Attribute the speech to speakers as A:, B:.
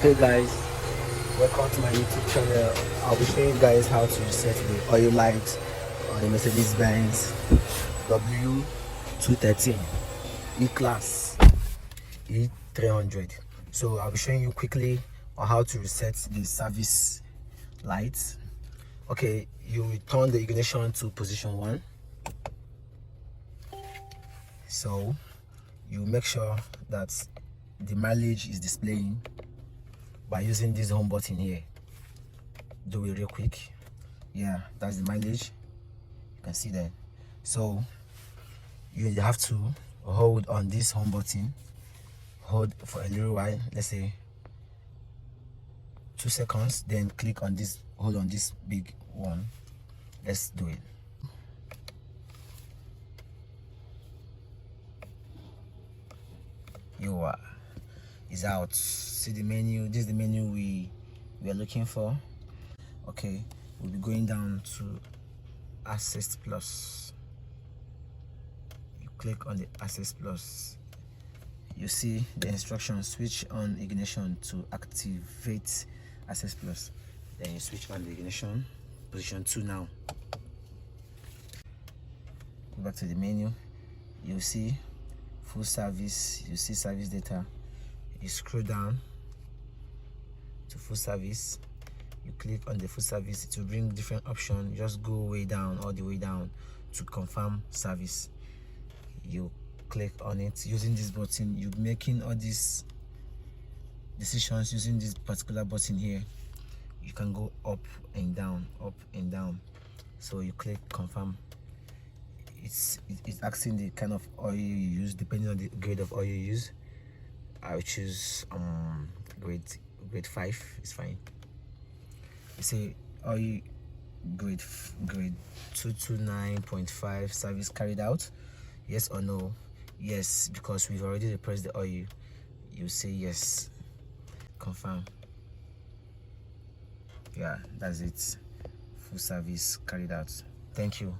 A: Hey guys, welcome to my YouTube channel. I'll be showing you guys how to reset the oil light on the Mercedes Benz W213 E-Class E300. So I'll be showing you quickly on how to reset the service lights. Okay, you will turn the ignition to position 1. So you make sure that the mileage is displaying by using this home button here. Do it real quick. Yeah, that's the mileage. You can see that. So you have to hold on this home button, hold for a little while, let's say 2 seconds, then click on this, hold on this big one. Let's do it. Is out. See the menu. This is the menu we are looking for. Okay, we'll be going down to Access Plus. You click on the Access Plus. You see the instructions: switch on ignition to activate Access Plus. Then you switch on the ignition, position 2 now. Go back to the menu. You see full service, you see service data. You scroll down to full service. You click on the full service to bring different options. Just go way down, all the way down to confirm service. You click on it using this button. You're making all these decisions using this particular button here. You can go up and down, up and down. So you click confirm. It's asking the kind of oil you use depending on the grade of oil you use. I will choose grade 5. It's fine. You say oil grade 229.5, service carried out, yes or no? Yes, because we've already repressed the oil. You say yes, confirm. Yeah, that's it. Full service carried out. Thank you.